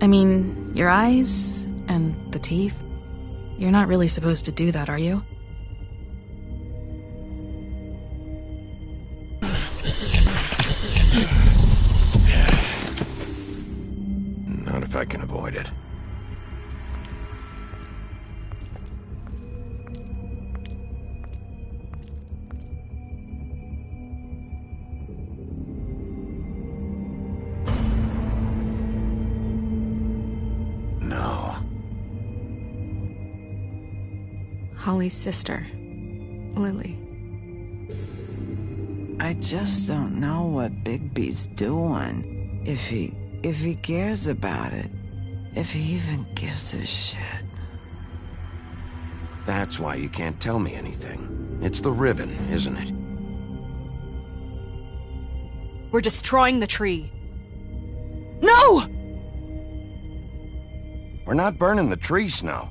I mean, your eyes and the teeth. You're not really supposed to do that, are you? Not if I can avoid it. No. Holly's sister, Lily. I just don't know what Bigby's doing. If he cares about it. If he even gives a shit. That's why you can't tell me anything. It's the ribbon, isn't it? We're destroying the tree. No! We're not burning the tree, Snow.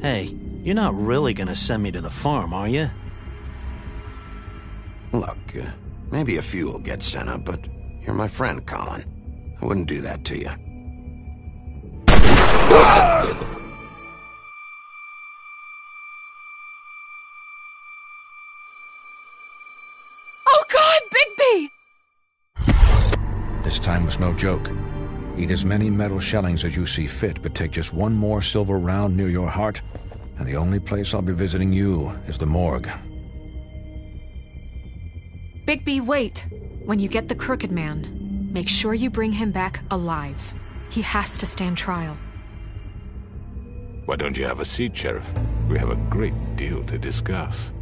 Hey, you're not really gonna send me to the farm, are you? Look, maybe a few will get sent up, but you're my friend, Colin. I wouldn't do that to you. Oh God, Bigby! This time was no joke. Eat as many metal shellings as you see fit, but take just one more silver round near your heart, and the only place I'll be visiting you is the morgue. Bigby, wait. When you get the Crooked Man, make sure you bring him back alive. He has to stand trial. Why don't you have a seat, Sheriff? We have a great deal to discuss.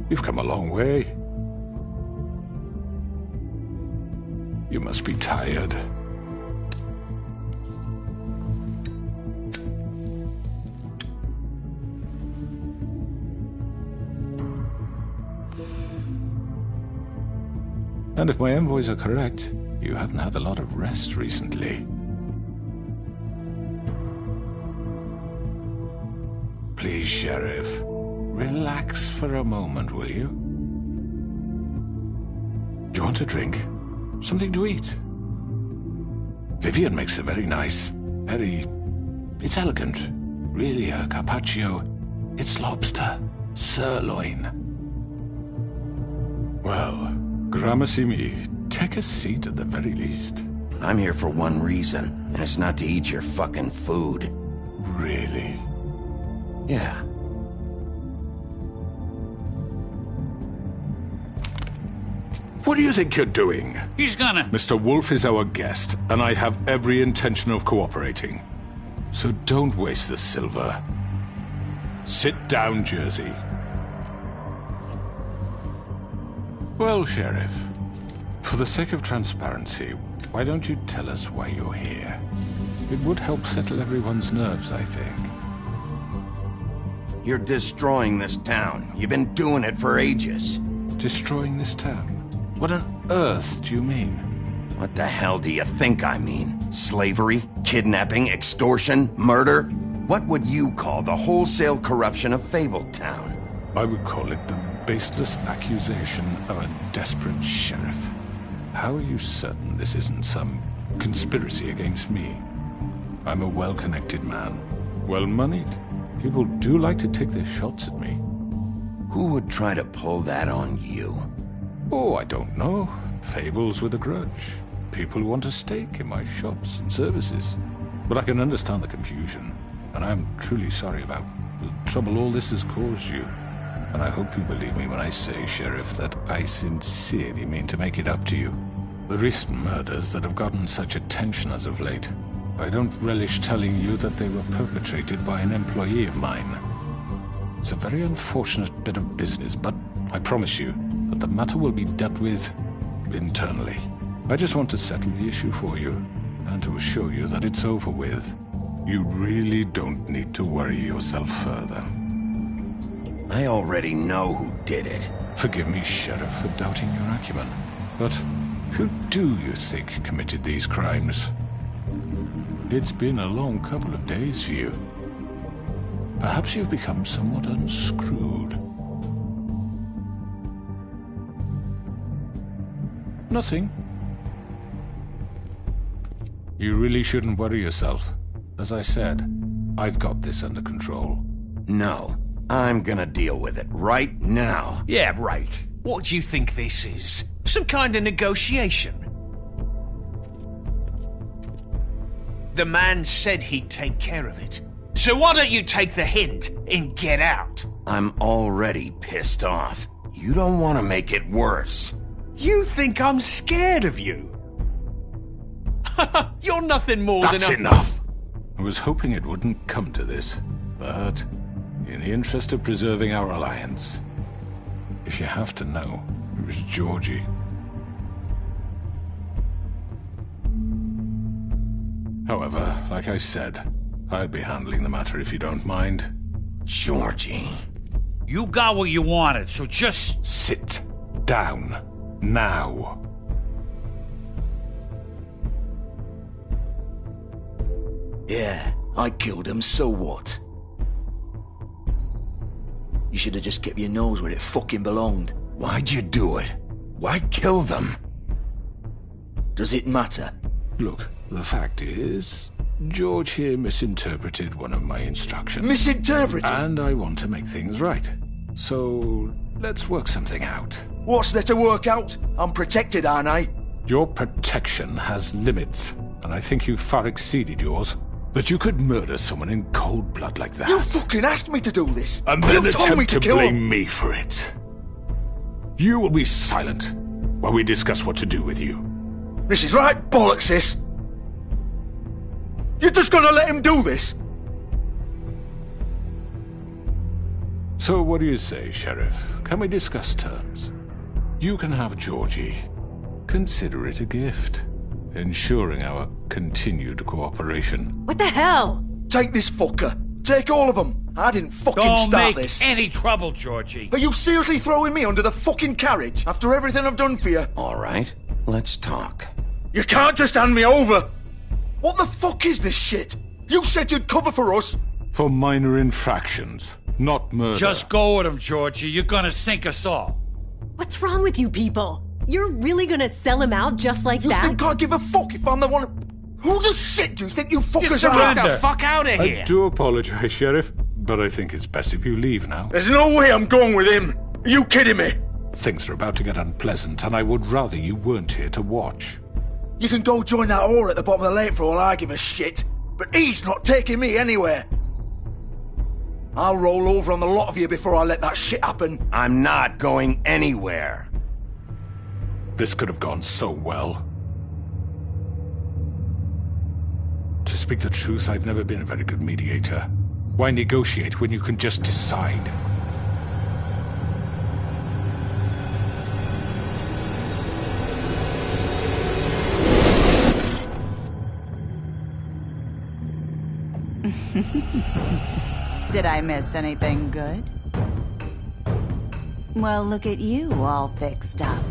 You've come a long way. You must be tired. And if my envoys are correct, you haven't had a lot of rest recently. Please, Sheriff. Relax for a moment, will you? Do you want a drink? Something to eat? Vivian makes a very nice, it's elegant. Really a carpaccio. It's lobster. Sirloin. Well, gramercy me. Take a seat at the very least. I'm here for one reason, and it's not to eat your fucking food. Really? Yeah. What do you think you're doing? He's gonna... Mr. Wolf is our guest, and I have every intention of cooperating. So don't waste the silver. Sit down, Jersey. Well, Sheriff, for the sake of transparency, why don't you tell us why you're here? It would help settle everyone's nerves, I think. You're destroying this town. You've been doing it for ages. Destroying this town? What on earth do you mean? What the hell do you think I mean? Slavery? Kidnapping? Extortion? Murder? What would you call the wholesale corruption of Fabletown? I would call it the baseless accusation of a desperate sheriff. How are you certain this isn't some conspiracy against me? I'm a well-connected man, well-moneyed. People do like to take their shots at me. Who would try to pull that on you? Oh, I don't know. Fables with a grudge. People who want a stake in my shops and services. But I can understand the confusion, and I'm truly sorry about the trouble all this has caused you. And I hope you believe me when I say, Sheriff, that I sincerely mean to make it up to you. The recent murders that have gotten such attention as of late, I don't relish telling you that they were perpetrated by an employee of mine. It's a very unfortunate bit of business, but I promise you that the matter will be dealt with internally. I just want to settle the issue for you, and to assure you that it's over with. You really don't need to worry yourself further. I already know who did it. Forgive me, Sheriff, for doubting your acumen, but who do you think committed these crimes? It's been a long couple of days for you. Perhaps you've become somewhat unscrewed. Nothing. You really shouldn't worry yourself. As I said, I've got this under control. No, I'm gonna deal with it right now. Yeah, right. What do you think this is? Some kind of negotiation? The man said he'd take care of it. So why don't you take the hint and get out? I'm already pissed off. You don't want to make it worse. You think I'm scared of you? You're nothing more than a... That's enough! I was hoping it wouldn't come to this, but in the interest of preserving our alliance, if you have to know, it was Georgie. However, like I said, I'll be handling the matter if you don't mind. Georgie. You got what you wanted, so just... Sit down. Now. Yeah, I killed him, so what? You should have just kept your nose where it fucking belonged. Why'd you do it? Why kill them? Does it matter? Look, the fact is, George here misinterpreted one of my instructions. Misinterpreted? And I want to make things right. So, let's work something out. What's there to work out? I'm protected, aren't I? Your protection has limits, and I think you've far exceeded yours. That you could murder someone in cold blood like that. You fucking asked me to do this! And then you told me attempt to kill blame him. me for it. You will be silent while we discuss what to do with you. This is right bollocks, sis! You're just gonna let him do this? So what do you say, Sheriff? Can we discuss terms? You can have Georgie. Consider it a gift, ensuring our continued cooperation. What the hell? Take this fucker. Take all of them. I didn't fucking Don't start make this. any trouble, Georgie. Are you seriously throwing me under the fucking carriage after everything I've done for you? All right, let's talk. You can't just hand me over! What the fuck is this shit? You said you'd cover for us! For minor infractions, not murder. Just go with him, Georgie. You're gonna sink us all. What's wrong with you people? You're really gonna sell him out just like that? You think I give a fuck if I'm the one... Who the shit do you think you fuckers Get are? the fuck out of here! I do apologize, Sheriff, but I think it's best if you leave now. There's no way I'm going with him! Are you kidding me? Things are about to get unpleasant, and I would rather you weren't here to watch. You can go join that whore at the bottom of the lake for all I give a shit, but he's not taking me anywhere. I'll roll over on the lot of you before I let that shit happen. I'm not going anywhere. This could have gone so well. To speak the truth, I've never been a very good mediator. Why negotiate when you can just decide? Did I miss anything good? Well, look at you, all fixed up.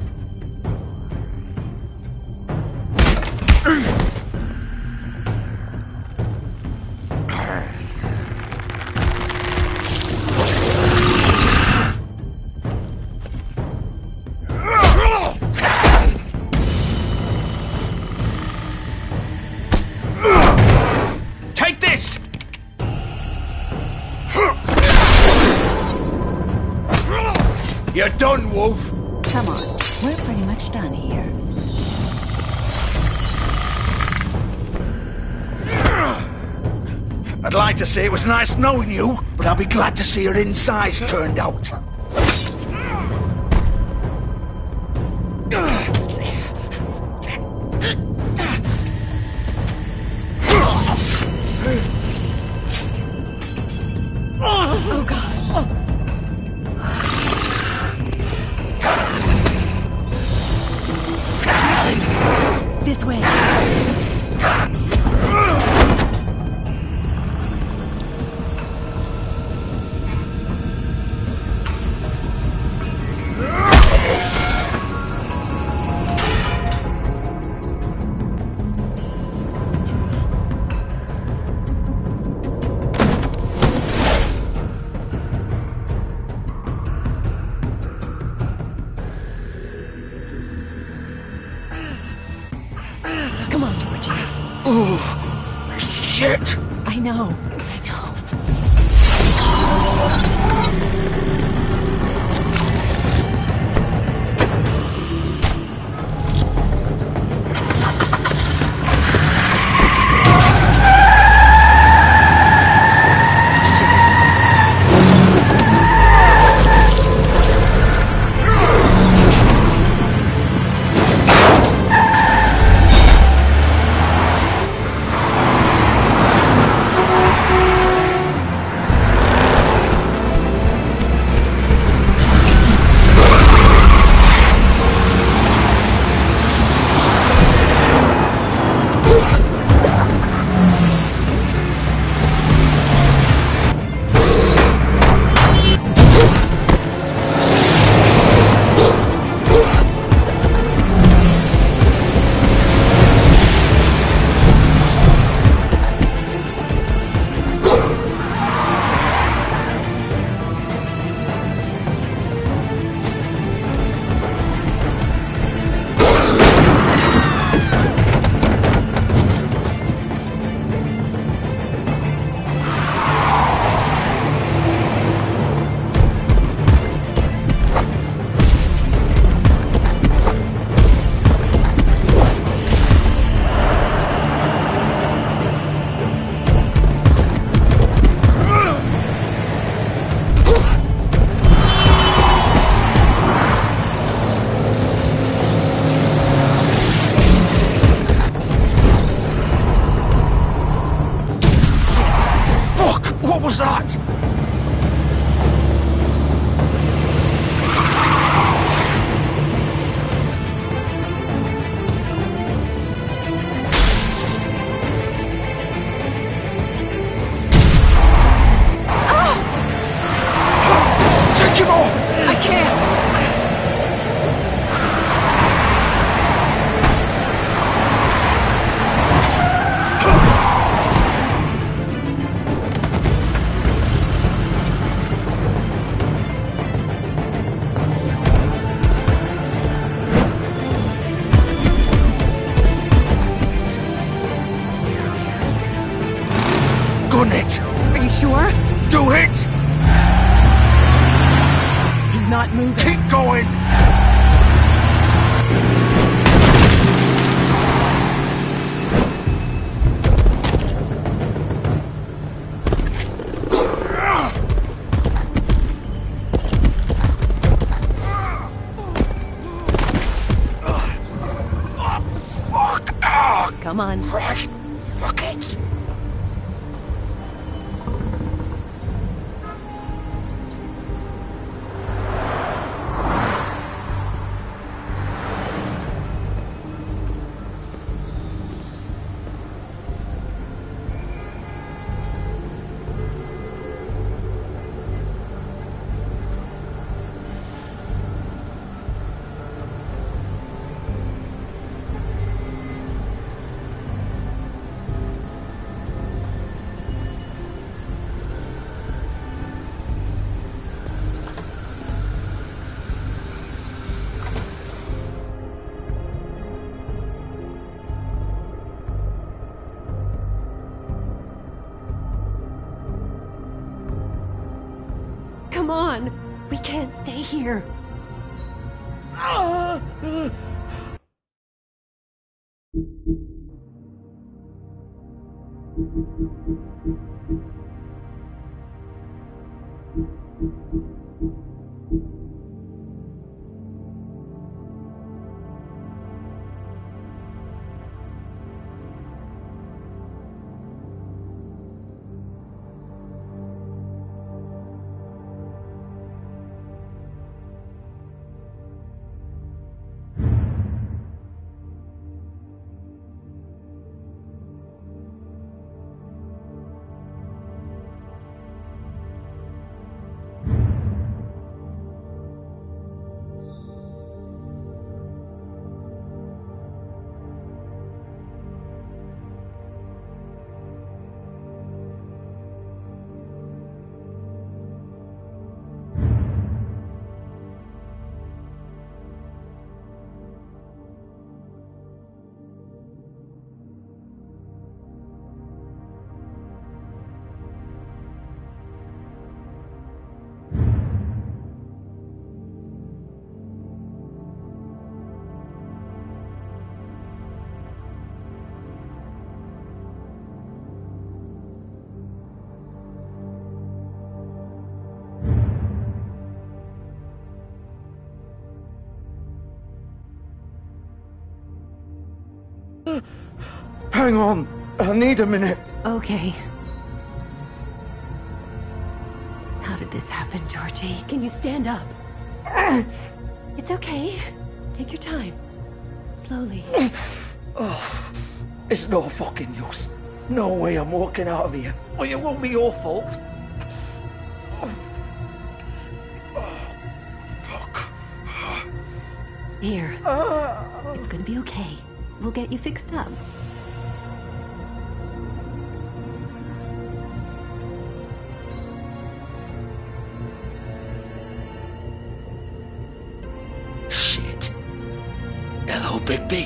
Take this! You're done, Wolf! Come on, we're pretty much done here. I'd like to say it was nice knowing you, but I'll be glad to see your insides turned out. Oh, God. This way. Come on, Georgie. Oh, shit! I know. What was that? Take him off! I can't! Gun it! Are you sure? Do it! He's not moving. Keep going! Come on. Right. Fuck it. Come on. We can't stay here. Hang on. I need a minute. Okay. How did this happen, Georgie? Can you stand up? It's okay. Take your time. Slowly. Oh, it's no fucking use. No way I'm walking out of here. Well, it won't be your fault. Here. It's gonna be okay. We'll get you fixed up. Shit. Hello, Bigby.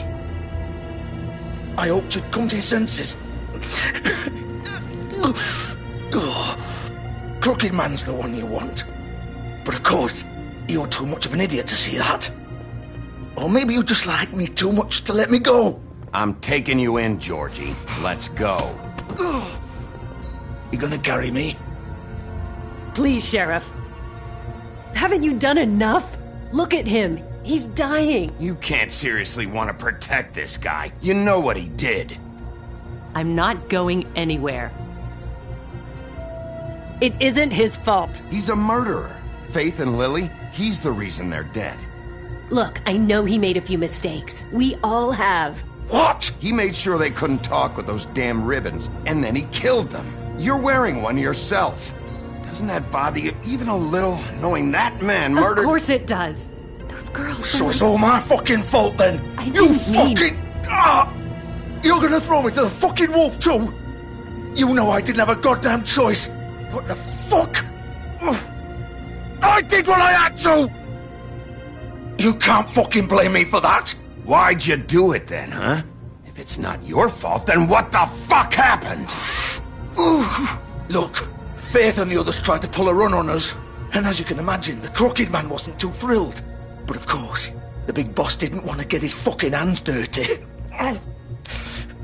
I hoped you'd come to your senses. Crooked Man's the one you want. But of course, you're too much of an idiot to see that. Or maybe you just like me too much to let me go. I'm taking you in, Georgie. Let's go. You gonna carry me? Please, Sheriff. Haven't you done enough? Look at him. He's dying. You can't seriously want to protect this guy. You know what he did. I'm not going anywhere. It isn't his fault. He's a murderer. Faith and Lily, he's the reason they're dead. Look, I know he made a few mistakes. We all have. What? He made sure they couldn't talk with those damn ribbons, and then he killed them. You're wearing one yourself. Doesn't that bother you even a little, knowing that man murdered... Of course it does. Those girls... So it's all my fucking fault then? You fucking... You're gonna throw me to the fucking wolf too? You know I didn't have a goddamn choice. What the fuck? I did what I had to! You can't fucking blame me for that. Why'd you do it then, huh? If it's not your fault, then what the fuck happened? Look, Faith and the others tried to pull a run on us. And as you can imagine, the Crooked Man wasn't too thrilled. But of course, the big boss didn't want to get his fucking hands dirty.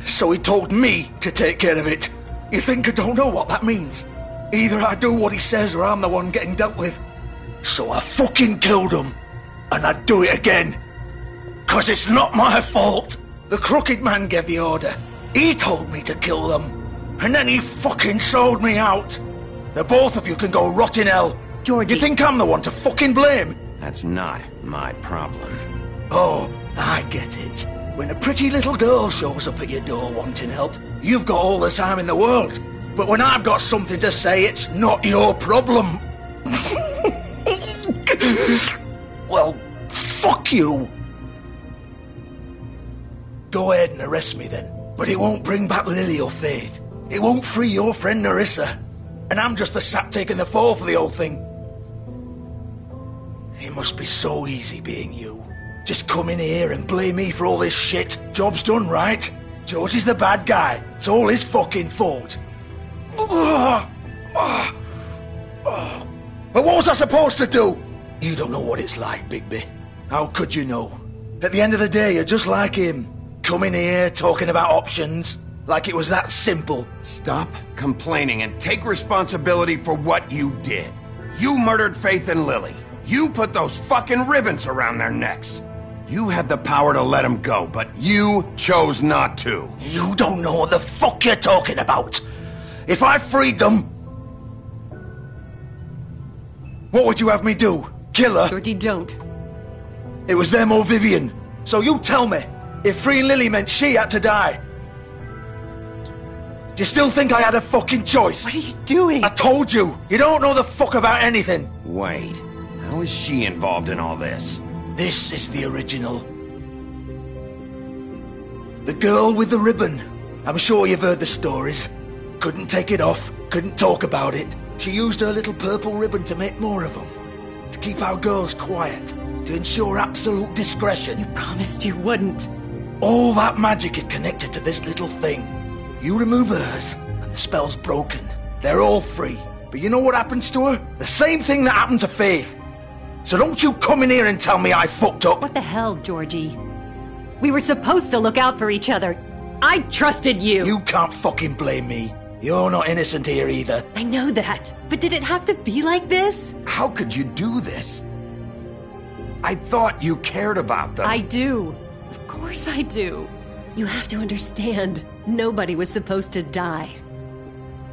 So he told me to take care of it. You think I don't know what that means? Either I do what he says or I'm the one getting dealt with. So I fucking killed him. And I'd do it again. 'Cause it's not my fault. The Crooked Man gave the order. He told me to kill them. And then he fucking sold me out. The both of you can go rot in hell. Georgie. You think I'm the one to fucking blame? That's not my problem. Oh, I get it. When a pretty little girl shows up at your door wanting help, you've got all the time in the world. But when I've got something to say, it's not your problem. Well, fuck you. Go ahead and arrest me then. But it won't bring back Lily or Faith. It won't free your friend Nerissa. And I'm just the sap taking the fall for the whole thing. It must be so easy being you. Just come in here and blame me for all this shit. Job's done, right? George is the bad guy. It's all his fucking fault. But what was I supposed to do? You don't know what it's like, Bigby. How could you know? At the end of the day, you're just like him. Coming here, talking about options. Like it was that simple. Stop complaining and take responsibility for what you did. You murdered Faith and Lily. You put those fucking ribbons around their necks. You had the power to let them go, but you chose not to. You don't know what the fuck you're talking about. If I freed them... What would you have me do? Kill her? Georgie, don't. It was them or Vivian. So you tell me, if freeing Lily meant she had to die, do you still think I had a fucking choice? What are you doing? I told you, you don't know the fuck about anything. Wait, how is she involved in all this? This is the original. The girl with the ribbon. I'm sure you've heard the stories. Couldn't take it off, couldn't talk about it. She used her little purple ribbon to make more of them. To keep our girls quiet. To ensure absolute discretion. You promised you wouldn't. All that magic is connected to this little thing. You remove hers, and the spell's broken. They're all free. But you know what happens to her? The same thing that happened to Faith. So don't you come in here and tell me I fucked up. What the hell, Georgie? We were supposed to look out for each other. I trusted you. You can't fucking blame me. You're not innocent here either. I know that. But did it have to be like this? How could you do this? I thought you cared about them. I do. Of course I do. You have to understand, nobody was supposed to die.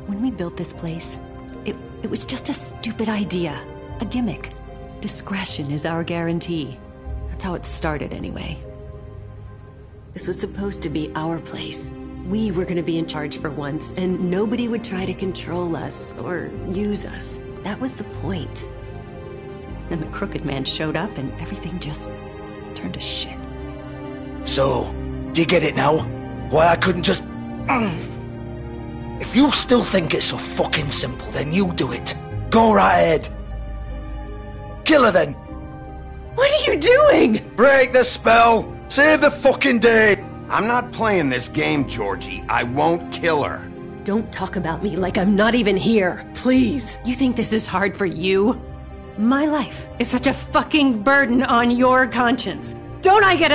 When we built this place, it was just a stupid idea. A gimmick. Discretion is our guarantee. That's how it started anyway. This was supposed to be our place. We were gonna be in charge for once, and nobody would try to control us or use us. That was the point. Then the Crooked Man showed up and everything just turned to shit. So, do you get it now? Why I couldn't just... If you still think it's so fucking simple, then you do it. Go right ahead. Kill her then. What are you doing? Break the spell. Save the fucking day. I'm not playing this game, Georgie. I won't kill her. Don't talk about me like I'm not even here, please. You think this is hard for you? My life is such a fucking burden on your conscience. Don't I get a